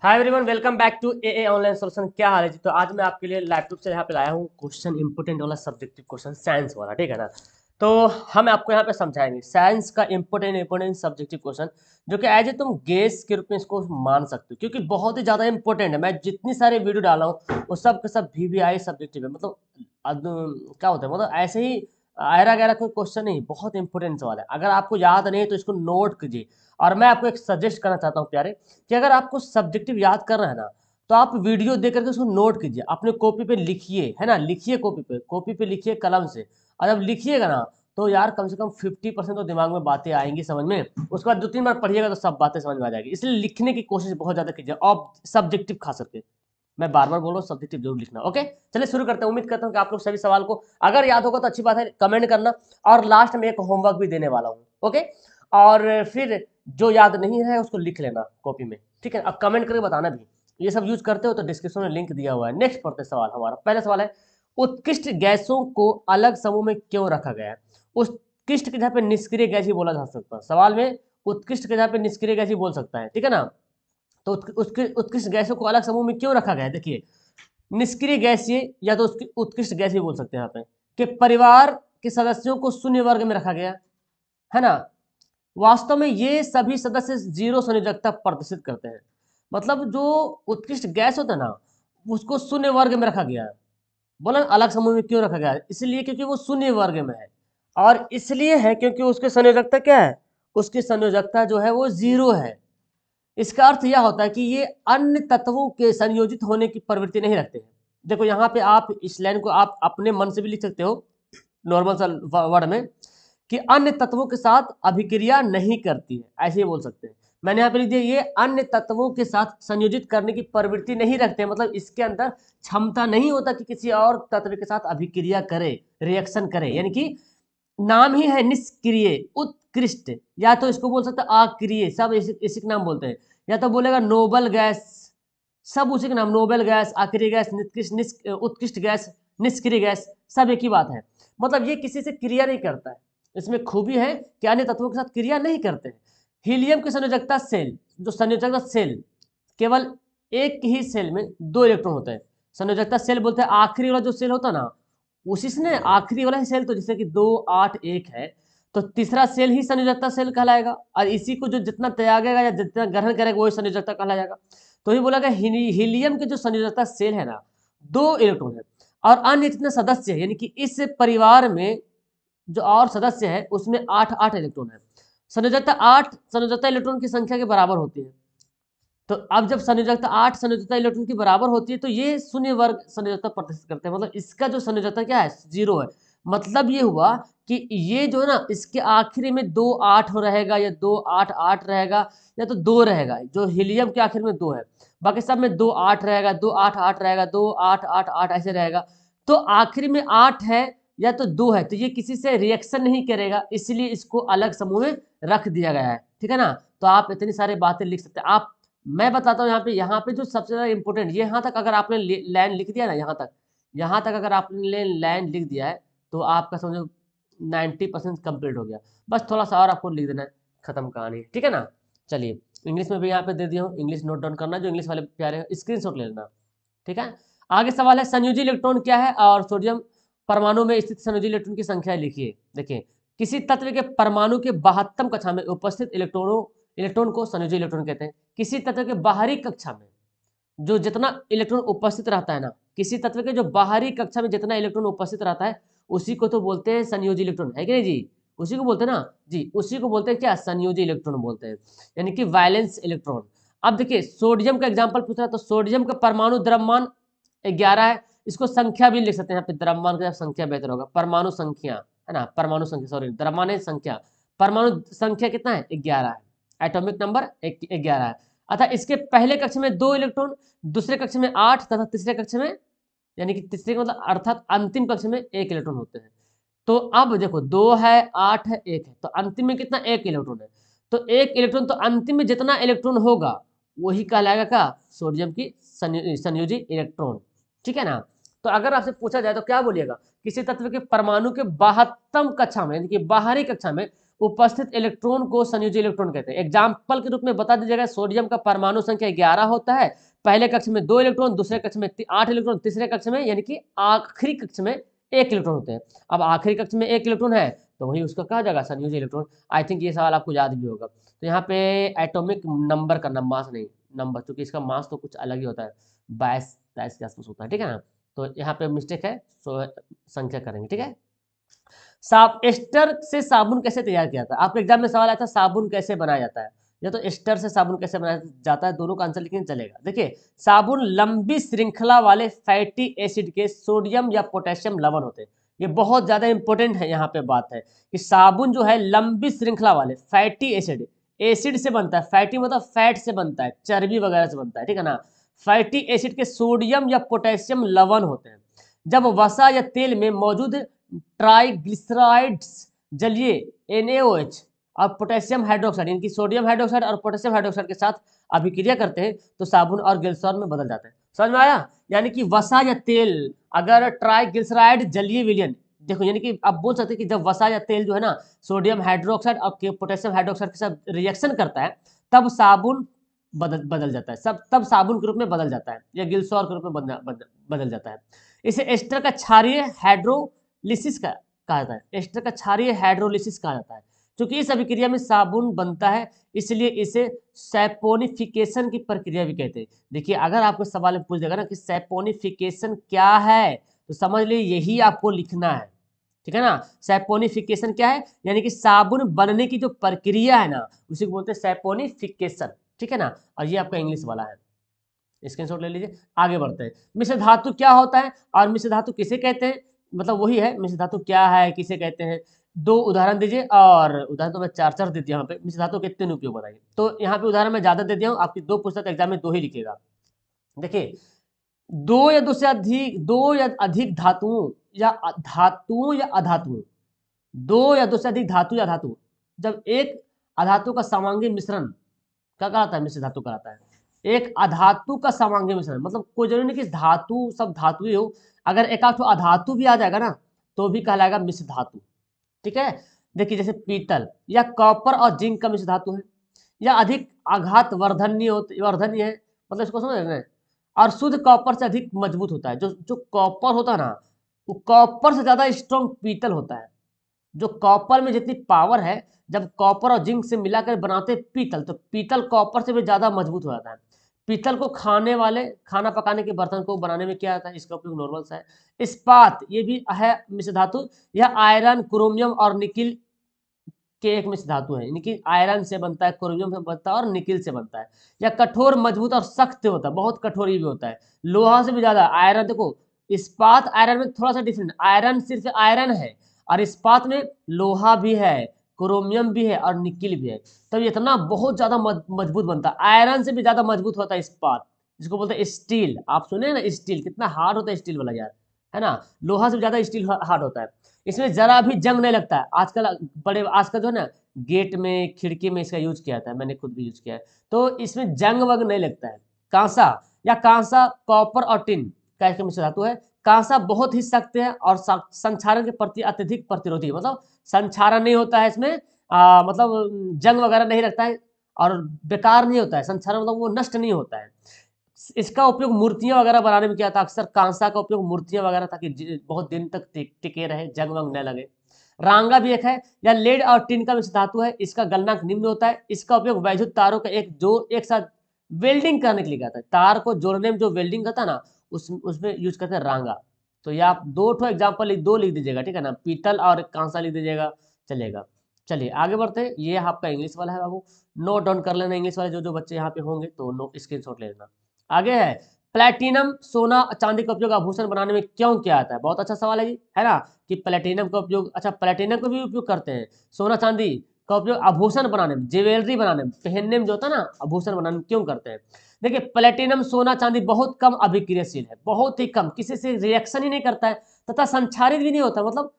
Hi everyone, welcome back to a online solution. क्या हाल है जी? तो आज मैं आपके लिए लैपटॉप से यहाँ पे लाया हूँ क्वेश्चन, इंपोर्टेंट वाला सब्जेक्टिव क्वेश्चन, साइंस वाला, ठीक है ना। तो हम आपको यहाँ पे समझाएंगे साइंस का इंपोर्टेंट सब्जेक्टिव क्वेश्चन, जो कि एज ए तुम गेस के रूप में इसको मान सकते हो, क्योंकि बहुत ही ज़्यादा इंपॉर्टेंट है। मैं जितनी सारे वीडियो डाला हूँ वो सब के सब VVI सब्जेक्टिव है। मतलब क्या होता है, मतलब ऐसे ही आयरा गैरा कोई क्वेश्चन नहीं, बहुत इंपॉर्टेंट सवाल है। अगर आपको याद नहीं है तो इसको नोट कीजिए। और मैं आपको एक सजेस्ट करना चाहता हूँ प्यारे, कि अगर आपको सब्जेक्टिव याद करना है ना, तो आप वीडियो देख करके उसको नोट कीजिए, अपने कॉपी पे लिखिए, है ना। लिखिए कॉपी पे लिखिए कलम से। और जब लिखिएगा ना, तो यार कम से कम 50% तो दिमाग में बातें आएंगी समझ में। उसके बाद 2-3 बार पढ़िएगा तो सब बातें समझ में आ जाएगी। इसलिए लिखने की कोशिश बहुत ज्यादा कीजिए, और सब्जेक्टिव खास करके। मैं बार बार बोल रहा हूँ, सब्जेक्टिव जरूर लिखना। ओके, चलिए शुरू करते हैं। उम्मीद करता हूँ कि आप लोग सभी सवाल को अगर याद होगा तो अच्छी बात है, कमेंट करना। और लास्ट में एक होमवर्क भी देने वाला हूँ। ओके, और फिर जो याद नहीं है उसको लिख लेना कॉपी में, ठीक है। अब कमेंट करके बताना भी ये सब यूज करते हो, तो डिस्क्रिप्शन में लिंक दिया हुआ है। नेक्स्ट पढ़ते सवाल। हमारा पहला सवाल है, उत्कृष्ट गैसों को अलग समूह में क्यों रखा गया है? उत्कृष्ट की जगह पे निष्क्रिय गैस ही बोला जा सकता है सवाल में। उत्कृष्ट की जगह पे निष्क्रिय गैस ही बोल सकता है, ठीक है ना। तो उसके उत्कृष्ट गैसों को अलग समूह में क्यों रखा गया है? देखिए, निष्क्रिय गैसीय या तो उसकी उत्कृष्ट गैस भी बोल सकते हैं यहाँ पे, कि परिवार के सदस्यों को शून्य वर्ग में रखा गया है ना। वास्तव में ये सभी सदस्य जीरो संयोजकता प्रदर्शित करते हैं। मतलब जो उत्कृष्ट गैस होता है ना, उसको शून्य वर्ग में रखा गया है। बोला ना, अलग समूह में क्यों रखा गया है? इसलिए क्योंकि वो शून्य वर्ग में है। और इसलिए है क्योंकि उसकी संयोजकता क्या है? उसकी संयोजकता जो है वो जीरो है। इसका अर्थ यह होता है कि ये अन्य तत्वों के संयोजित होने की प्रवृत्ति नहीं रखते हैं। देखो यहाँ पे आप इस लाइन को आप अपने मन से भी लिख सकते हो, नॉर्मल सा वर्ड में, कि अन्य तत्वों के साथ अभिक्रिया नहीं करती है, ऐसे ही बोल सकते हैं। मैंने यहाँ पे लिख दिया, ये अन्य तत्वों के साथ संयोजित करने की प्रवृत्ति नहीं रखते हैं। मतलब इसके अंदर क्षमता नहीं होता कि किसी और तत्व के साथ अभिक्रिया करे, रिएक्शन करे। यानी कि नाम ही है निष्क्रिय उत्कृष्ट, या तो इसको बोल सकते हैं अक्रिय, सब इसी के नाम बोलते हैं। या तो बोलेगा नोबल गैस, सब उसी के नाम, नोबेल गैस, अक्रिय गैस, उत्कृष्ट गैस, निष्क्रिय गैस, सब एक ही बात है। मतलब ये किसी से क्रिया नहीं करता है। इसमें खूबी है कि अन्य तत्वों के साथ क्रिया नहीं करते हैं। हीलियम की संयोजकता सेल, जो संयोजकता सेल, केवल एक ही सेल में 2 इलेक्ट्रॉन होते हैं। संयोजकता सेल बोलते हैं आखिरी वाला जो सेल होता है ना, उसी से आखिरी वाला ही सेल। तो जैसे कि 2 8 1 है, तो तीसरा सेल ही संयोजकता सेल कहलाएगा। और इसी को जो जितना त्यागेगा या जितना ग्रहण करेगा वही संयोजकता कहलाएगा। तो ये बोला गया हीलियम के जो संयोजकता सेल है ना, 2 इलेक्ट्रॉन है। और अन्य जितने सदस्य है, यानी कि इस परिवार में जो और सदस्य है उसमें 8 8 इलेक्ट्रॉन है। संयोजकता 8 संयोजकता इलेक्ट्रॉन की संख्या के बराबर होती है। तो अब जब संयोजकता 8 संयोजकता इलेक्ट्रॉन की बराबर होती है, तो ये शून्य वर्ग संयोजकता प्रदर्शित करते हैं। मतलब इसका जो संयोजकता क्या है? जीरो है। मतलब ये हुआ कि ये जो है ना, इसके आखिरी में 2 8 रहेगा, या 2 8 8 रहेगा, या तो 2 रहेगा। जो हीलियम के आखिर में 2 है, बाकी सब में 2 8 रहेगा, 2 8 8 रहेगा, 2 8 8 8 ऐसे रहेगा। तो आखिरी में 8 है या तो 2 है, तो ये किसी से रिएक्शन नहीं करेगा, इसलिए इसको अलग समूह में रख दिया गया है, ठीक है ना। तो आप इतनी सारी बातें लिख सकते हैं। आप, मैं बताता हूँ यहाँ पे जो सबसे ज्यादा इंपॉर्टेंट, ये यहाँ तक अगर आपने लाइन लिख दिया ना, यहाँ तक अगर आपने लाइन लिख दिया है, तो आपका समझो 90% कंप्लीट हो गया। बस थोड़ा सा और आपको लिख देना है, खत्म कहानी, ठीक है ना। चलिए, इंग्लिश में भी यहाँ पे दे दिया हूँ, इंग्लिश नोट डाउन करना, जो इंग्लिश वाले प्यारे स्क्रीन शॉट ले लेना, ठीक है। आगे सवाल है, संयोजी इलेक्ट्रॉन क्या है? और सोडियम परमाणु में स्थित संयोजी इलेक्ट्रॉन की संख्या लिखिए। देखिए, किसी तत्व के परमाणु के 72 कक्षा में उपस्थित इलेक्ट्रॉन को संयोजी इलेक्ट्रॉन कहते हैं। किसी तत्व के बाहरी कक्षा में जो जितना इलेक्ट्रॉन उपस्थित रहता है ना, किसी तत्व के जो बाहरी कक्षा में जितना इलेक्ट्रॉन उपस्थित रहता है, उसी को तो बोलते हैं संयोजी इलेक्ट्रॉन, है कि नहीं जी? उसी को बोलते हैं ना जी, उसी को बोलते हैं क्या? संयोजी इलेक्ट्रॉन बोलते हैं, यानी कि वैलेंस इलेक्ट्रॉन। अब देखिए, सोडियम का एग्जाम्पल पूछ रहा है, तो सोडियम का परमाणु द्रव्यमान 11 है। इसको संख्या भी लिख सकते हैं यहाँ पे, द्रव्यमान का संख्या बेहतर होगा, परमाणु संख्या, है ना, परमाणु संख्या, सॉरी द्रव्यमान है संख्या, परमाणु संख्या कितना है? 11 है। एटॉमिक नंबर 11 है। अतः इसके पहले कक्ष में 2 इलेक्ट्रॉन, दूसरे कक्ष में 8 तथा तीसरे कक्ष में, यानी कि तीसरे का मतलब अर्थात अंतिम कक्ष में 1 इलेक्ट्रॉन होते हैं। तो अब देखो, 2 है, 8 है, 1 है, तो अंतिम में कितना? 1 इलेक्ट्रॉन है। तो 1 इलेक्ट्रॉन, तो अंतिम में जितना इलेक्ट्रॉन होगा वही कहलाएगा क्या? सोडियम की संयोजी इलेक्ट्रॉन, ठीक है ना। तो अगर आपसे पूछा जाए तो क्या बोलिएगा? किसी तत्व के परमाणु के 72 कक्षा में, यानी कि बाहरी कक्षा में उपस्थित इलेक्ट्रॉन को संयोजी इलेक्ट्रॉन कहते हैं। एग्जाम्पल के रूप में बता दीजिएगा, सोडियम का परमाणु संख्या 11 होता है, पहले कक्ष में 2 इलेक्ट्रॉन, दूसरे कक्ष में 8 इलेक्ट्रॉन, तीसरे कक्ष में यानी कि आखिरी कक्ष में 1 इलेक्ट्रॉन होते हैं। अब आखिरी कक्ष में 1 इलेक्ट्रॉन है तो वही उसका कहा जाएगा संयोजी इलेक्ट्रॉन। आई थिंक ये सवाल आपको याद भी होगा। तो यहाँ पे एटॉमिक नंबर करना, मास नहीं नंबर, क्योंकि इसका मास तो कुछ अलग ही होता है, 22-23 के आसपास होता है, ठीक है ना। तो यहाँ पे मिस्टेक है, संख्या करेंगे, ठीक है। एस्टर से साबुन कैसे तैयार किया जाता है? आपके एग्जाम में सवाल आया था साबुन कैसे बनाया जाता है, या तो एस्टर से साबुन कैसे बनाया जाता है, दोनों का आंसर लेकिन चलेगा। देखिए, साबुन लंबी श्रृंखला वाले फैटी एसिड के सोडियम या पोटेशियम लवण होते हैं। ये बहुत ज्यादा इंपॉर्टेंट है, यहाँ पे बात है कि साबुन जो है लंबी श्रृंखला वाले फैटी एसिड, एसिड से बनता है, फैटी मतलब फैट से बनता है, चर्बी वगैरह से बनता है, ठीक है ना। फैटी एसिड के सोडियम या पोटेशियम लवण होते हैं। जब वसा या तेल में मौजूद ट्राइग्लिसराइड्स जलीय NaOH और पोटेशियम हाइड्रोक्साइड, इनकी सोडियम हाइड्रोक्साइड और पोटेशियम हाइड्रोक्साइड के साथ अभिक्रिया करते हैं तो साबुन और ग्लिसरॉल में बदल जाता है। समझ में आया? यानी कि वसा या तेल अगर ट्राइग्लिसराइड जलीय विलयन, देखो यानी कि आप बोल सकते हैं कि जब वसा या तेल जो है ना सोडियम हाइड्रोक्साइड और पोटेशियम हाइड्रोक्साइड के साथ रिएक्शन करता है तब साबुन बदल जाता है, सब तब साबुन के रूप में बदल जाता है या ग्लिसरॉल के रूप में बदल जाता है। इसे एस्टर का क्षारीय हाइड्रोलिसिस कहा जाता है। एस्टर का क्षारीय हाइड्रोलिसिस कहा जाता है। क्योंकि इस अभिक्रिया में साबुन बनता है इसलिए इसे सैपोनिफिकेशन की प्रक्रिया भी कहते हैं। देखिए, अगर आपको सवाल में पूछ देगा ना कि सैपोनिफिकेशन क्या है तो समझ लीजिए यही आपको लिखना है, ठीक है ना। सैपोनिफिकेशन क्या है? यानी कि साबुन बनने की जो प्रक्रिया है ना उसी को बोलते हैं सैपोनिफिकेशन, ठीक है ना। और ये आपका इंग्लिश वाला है, स्क्रीनशॉट ले लीजिए। आगे बढ़ते हैं। मिश्र धातु क्या होता है और मिश्र धातु किसे कहते हैं, मतलब वही है मिश्र धातु क्या है, किसे कहते हैं। 2 उदाहरण दीजिए, और उदाहरण तो मैं 4 दे दिया यहाँ पे। मिश्र धातु के 3 उपयोग बताइए। तो यहाँ पे उदाहरण मैं ज्यादा दे दिया हूँ, आपकी 2 पुस्तक एग्जाम में 2 ही लिखेगा। देखिए, 2 या अधिक धातुओं या अधातुओं, 2 या 2 से अधिक धातु या धातु, जब एक अधातु का समांगी मिश्रण क्या कहलाता है? मिश्र धातु कहलाता है। एक अधातु का समांगी मिश्रण मतलब कोई जरूरी नहीं कि धातु सब धातु ही हो, अगर एक आध अधातु भी आ जाएगा ना तो भी कहलाएगा मिश्र धातु, ठीक है। देखिए, जैसे पीतल या कॉपर और जिंक का मिश्र धातु है, या अधिक आघात वर्धनीय है, मतलब इसको समझ रहे हैं। और शुद्ध कॉपर से अधिक मजबूत होता है। जो कॉपर होता है ना वो कॉपर से ज्यादा स्ट्रॉन्ग पीतल होता है। जो कॉपर में जितनी पावर है, जब कॉपर और जिंक से मिलाकर बनाते पीतल तो पीतल कॉपर से भी ज्यादा मजबूत हो जाता है। पीतल को खाना पकाने के बर्तन को बनाने में क्या आता है? इसका उपयोग नॉर्मल सा है। इस्पात ये भी है मिश्र धातु। यह आयरन, क्रोमियम और निकिल के एक मिश्र धातु है, यानी कि आयरन से बनता है, क्रोमियम से बनता है और निकिल से बनता है। यह कठोर, मजबूत और सख्त होता है, बहुत कठोर भी होता है, लोहा से भी ज्यादा। आयरन देखो, इस्पात आयरन में थोड़ा सा डिफरेंट, आयरन सिर्फ आयरन है और इस्पात में लोहा भी है, क्रोमियम भी है और निकिल भी है। तो इतना बहुत ज्यादा मजबूत बनता है, आयरन से भी ज्यादा मजबूत होता है इस्पात, जिसको बोलते हैं स्टील। आप सुने ना स्टील, कितना हार्ड होता है स्टील वाला यार, है ना। लोहा से भी ज्यादा स्टील हार्ड होता है। इसमें जरा भी जंग नहीं लगता है। आजकल जो है ना गेट में, खिड़की में इसका यूज किया था, मैंने खुद भी यूज किया है, तो इसमें जंग वंग नहीं लगता है। कांसा, कॉपर और टिन का एक मिश्र धातु है। कांसा बहुत ही सख्त है और संक्षारण के प्रति अत्यधिक प्रतिरोधी, मतलब संक्षारण नहीं होता है इसमें, मतलब जंग वगैरह नहीं रखता है और बेकार नहीं होता है। संक्षारण मतलब वो नष्ट नहीं होता है। इसका उपयोग मूर्तियां वगैरह बनाने में किया था, अक्सर कांसा का उपयोग मूर्तियां वगैरह ताकि बहुत दिन तक टिके रहे, जंग वंग न लगे। रांगा भी एक है, या लेड और टिन का मिश्र धातु है। इसका गलनांक निम्न होता है। इसका उपयोग वैद्युत तारों का एक साथ वेल्डिंग करने के लिए किया था। तार को जोड़ने में जो वेल्डिंग करता है ना उसमें यूज करते हैं रांगा। तो ये आप 2 एग्जाम्पल 2 लिख दीजिएगा, ठीक है ना, पीतल और कांसा लिख दीजिएगा, चलेगा। चलिए आगे बढ़ते हैं। ये आपका इंग्लिश वाला है बाबू, नोट डाउन कर लेना इंग्लिश वाले जो बच्चे यहाँ पे होंगे तो स्क्रीनशॉट ले लेना। आगे है प्लेटिनम, सोना चांदी का उपयोग आभूषण बनाने में क्यों किया जाता है? बहुत अच्छा सवाल है जी, है ना, कि प्लेटिनम का उपयोग, अच्छा प्लेटिनम का भी उपयोग करते हैं, सोना चांदी का उपयोग आभूषण बनाने में, ज्वेलरी बनाने में, पहनने में जो होता है ना आभूषण बनाने में क्यों करते हैं? देखिए, प्लेटिनम, सोना चांदी बहुत कम अभिक्रियाशील है, बहुत ही कम, किसी से रिएक्शन ही नहीं करता है तथा संक्षारित भी नहीं होता, मतलब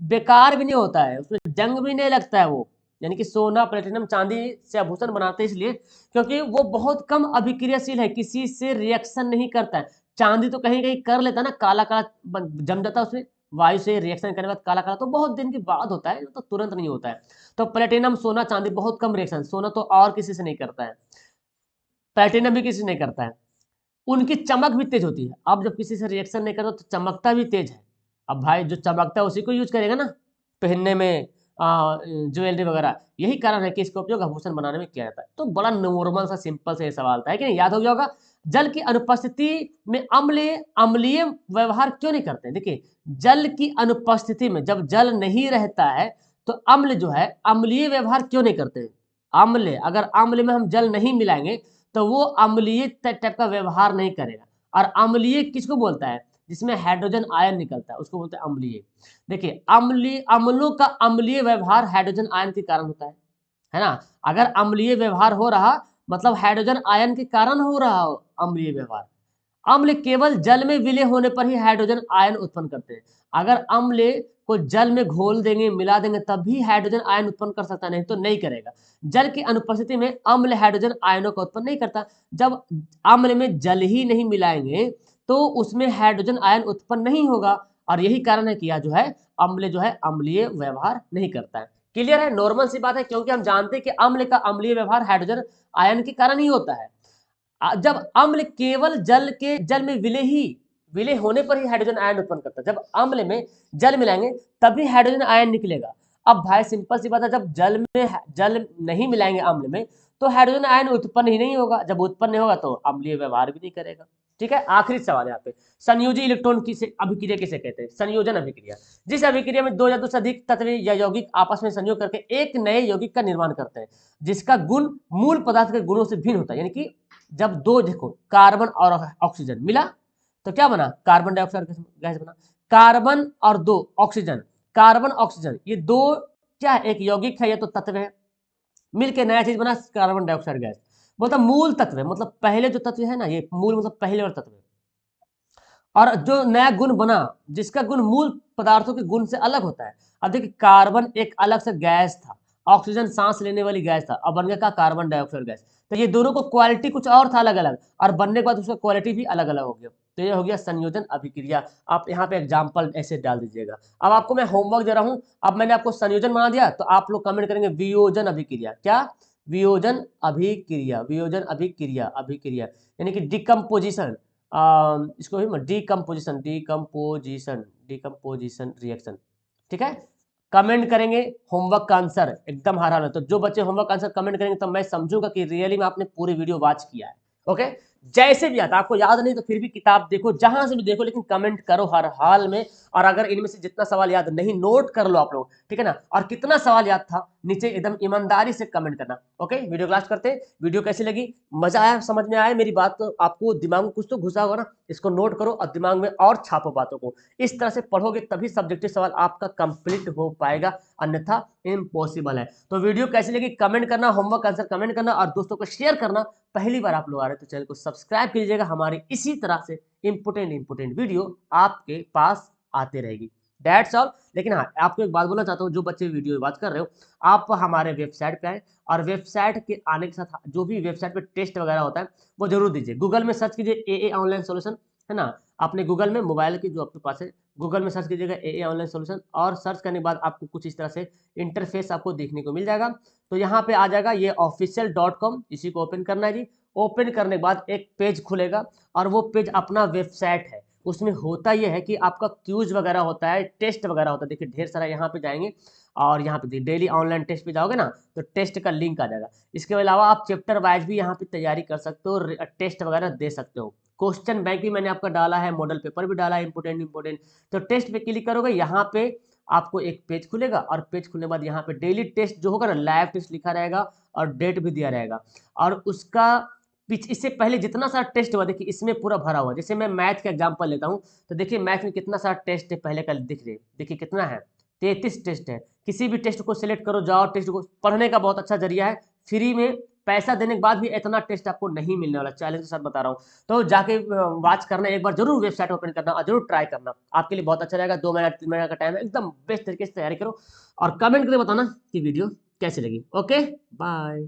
बेकार भी नहीं होता है, उसमें जंग भी नहीं लगता है वो। यानी कि सोना, प्लेटिनम, चांदी से आभूषण बनाते हैं इसलिए क्योंकि वो बहुत कम अभिक्रियाशील है, किसी से रिएक्शन नहीं करता है। चांदी तो कहीं कहीं कर लेता है ना, काला काला जम जाता है उसमें, वायु से रिएक्शन करने के बाद काला काला तो बहुत दिन के बाद होता है, तो तुरंत नहीं होता है। तो प्लेटिनम, सोना, चांदी बहुत कम रिएक्शन, सोना तो और किसी से नहीं करता है, प्लेटिनम भी किसी से नहीं करता है। उनकी चमक भी तेज होती है। अब जब किसी से रिएक्शन नहीं करता तो चमकता भी तेज है। अब भाई जो चमकता है उसी को यूज करेगा ना पहनने में, ज्वेलरी वगैरह। यही कारण है कि इसका उपयोग आभूषण बनाने में किया जाता है। तो बड़ा नॉर्मल सा सिंपल सा ये सवाल था, है कि नहीं, याद हो गया होगा। जल की अनुपस्थिति में अम्लीय व्यवहार क्यों नहीं करते? देखिए, जल की अनुपस्थिति में जब जल नहीं रहता है तो अम्ल जो है अम्लीय व्यवहार क्यों नहीं करते? अम्ल, अगर अम्ल में हम जल नहीं मिलाएंगे तो वो अम्लीय टाइप का व्यवहार नहीं करेगा। और अम्लीय किसको बोलता है? जिसमें हाइड्रोजन आयन निकलता है उसको बोलते हैं अम्लीय। देखिए, अम्लों का अम्लीय व्यवहार हाइड्रोजन आयन के कारण होता है ना। अगर अम्लीय व्यवहार हो रहा मतलब हाइड्रोजन आयन के कारण हो रहा हो अम्लीय व्यवहार। अम्ल केवल जल में विलय होने पर ही हाइड्रोजन आयन उत्पन्न करते हैं। अगर अम्ल को जल में घोल देंगे, मिला देंगे, तब भी हाइड्रोजन आयन उत्पन्न कर सकता, नहीं तो नहीं करेगा। जल की अनुपस्थिति में अम्ल हाइड्रोजन आयनों का उत्पन्न नहीं करता। जब अम्ल में जल ही नहीं मिलाएंगे तो उसमें हाइड्रोजन आयन उत्पन्न नहीं होगा। और यही कारण है कि यह जो है अम्ल जो है अम्लीय व्यवहार नहीं करता है। क्लियर है, नॉर्मल सी बात है, क्योंकि हम जानते हैं कि अम्ल का अम्लीय व्यवहार हाइड्रोजन आयन के कारण ही होता है। जब अम्ल केवल जल में विलय होने पर ही हाइड्रोजन आयन उत्पन्न करता है। जब अम्ल में जल मिलाएंगे तभी हाइड्रोजन आयन निकलेगा। अब भाई सिंपल सी बात है, जब जल नहीं मिलाएंगे अम्ल में तो हाइड्रोजन आयन उत्पन्न ही नहीं होगा। जब उत्पन्न नहीं होगा तो अम्लीय व्यवहार भी नहीं करेगा। ठीक है, आखिरी सवाल यहाँ पे, संयोजी इलेक्ट्रॉन की अभिक्रिया किसे कहते हैं? संयोजन अभिक्रिया। जिस अभिक्रिया में दो या दो से अधिक तत्व या यौगिक आपस में संयोग करके एक नए यौगिक का निर्माण करते हैं, जिसका गुण मूल पदार्थ के गुणों से भिन्न होता है। यानी कि जब दो, देखो, कार्बन और ऑक्सीजन मिला तो क्या बना? कार्बन डाइऑक्साइड गैस बना। कार्बन और दो ऑक्सीजन, कार्बन ऑक्सीजन, ये दो क्या है? एक यौगिक है, ये तो तत्व है, मिलके नया चीज बना कार्बन डाइऑक्साइड गैस। मतलब मूल तत्व है, मतलब पहले जो तत्व है ना, ये मूल मतलब पहले वाला तत्व है। और जो नया गुण बना जिसका गुण मूल पदार्थों के गुण से अलग होता है। अब देखिए, कार्बन एक अलग से गैस था, ऑक्सीजन सांस लेने वाली गैस था, अब बन गया का कार्बन डाइऑक्साइड गैस। तो ये दोनों को क्वालिटी कुछ और था अलग अलग, और बनने के बाद उसका क्वालिटी भी अलग अलग हो गया। तो ये हो गया संयोजन अभिक्रिया। आप यहाँ पे एग्जाम्पल ऐसे डाल दीजिएगा। अब आपको मैं होमवर्क दे रहा हूँ। अब मैंने आपको संयोजन बना दिया तो आप लोग कमेंट करेंगे वियोजन अभिक्रिया। क्या? वियोजन अभिक्रिया, वियोजन अभिक्रिया, अभिक्रिया यानी कि डिकम्पोजिशन। इसको भी डिकम्पोजिशन, डिकम्पोजिशन, डिकम्पोजिशन रिएक्शन। ठीक है, कमेंट करेंगे होमवर्क का आंसर एकदम हरा है। तो जो बच्चे होमवर्क का आंसर कमेंट करेंगे तो मैं समझूंगा कि रियली में आपने पूरी वीडियो वॉच किया है। ओके, जैसे भी आता, आपको याद नहीं तो फिर भी किताब देखो, जहां से भी देखो, लेकिन कमेंट करो हर हाल में। और अगर इनमें से जितना सवाल याद नहीं, नोट कर लो आप लोग, ठीक है ना। और कितना सवाल याद था नीचे एकदम ईमानदारी से कमेंट करना। ओके, वीडियो क्लास करते हैं। वीडियो कैसी लगी, मजा आया, समझ में आया मेरी बात, तो आपको दिमाग में कुछ तो घुसा होगा ना, इसको नोट करो और दिमाग में और छापो बातों को। इस तरह से पढ़ोगे तभी सब्जेक्टिव सवाल आपका कंप्लीट हो पाएगा, अन्यथा इम्पॉसिबल है। तो वीडियो कैसी लगी कमेंट करना, होमवर्क आंसर कमेंट करना, और दोस्तों को शेयर करना। पहली बार आप लोग आ रहे हैं तो चैनल को सब्सक्राइब कीजिएगा। हमारी इसी तरह से इंपोर्टेंट वीडियो आपके पास आते रहेगी। That's all. लेकिन हाँ, आपको एक बात बोलना चाहता हूँ, जो बच्चे वीडियो बात कर रहे हो, आप हमारे वेबसाइट पे आए, और वेबसाइट के आने के साथ जो भी वेबसाइट पे टेस्ट वगैरह होता है वो जरूर दीजिए। गूगल में सर्च कीजिए AA ऑनलाइन सोल्यूशन, है ना। अपने गूगल में, मोबाइल की जो आपके पास है, गूगल में सर्च कीजिएगा AA ऑनलाइन सोल्यूशन, और सर्च करने के बाद आपको कुछ इस तरह से इंटरफेस आपको देखने को मिल जाएगा। तो यहाँ पे आ जाएगा ये official.com, इसी को ओपन करना है जी। ओपन करने के बाद एक पेज खुलेगा, और वो पेज अपना वेबसाइट है। उसमें होता यह है कि आपका क्यूज वगैरह होता है, टेस्ट वगैरह होता है। देखिए ढेर सारा, यहाँ पे जाएंगे और यहाँ पे डेली ऑनलाइन टेस्ट पे जाओगे ना तो टेस्ट का लिंक आ जाएगा। इसके अलावा आप चैप्टर वाइज भी यहाँ पे तैयारी कर सकते हो, टेस्ट वगैरह दे सकते हो। क्वेश्चन बैंक भी मैंने आपका डाला है, मॉडल पेपर भी डाला है, इंपोर्टेंट। तो टेस्ट पे क्लिक करोगे, यहाँ पे आपको एक पेज खुलेगा, और पेज खुलने के बाद यहाँ पे डेली टेस्ट जो होगा ना, लाइव टेस्ट लिखा रहेगा और डेट भी दिया रहेगा। और उसका इससे पहले जितना सारा टेस्ट हुआ देखिए इसमें पूरा भरा हुआ। जैसे मैं मैथ का एग्जांपल लेता हूँ, तो देखिए मैथ में कितना सारा टेस्ट है पहले का, दिख रहे देखिए कितना है, 33 टेस्ट है। किसी भी टेस्ट को सिलेक्ट करो, जाओ टेस्ट को, पढ़ने का बहुत अच्छा जरिया है। फ्री में, पैसा देने के बाद भी इतना टेस्ट आपको नहीं मिलने वाला, चैलेंज के साथ बता रहा हूँ। तो जाके वॉच करना, एक बार जरूर वेबसाइट ओपन करना और जरूर ट्राई करना, आपके लिए बहुत अच्छा रहेगा। 2 महीना 3 महीना का टाइम है, एकदम बेस्ट तरीके से तैयारी करो, और कमेंट करके बताना कि वीडियो कैसी लगी। Okay, bye.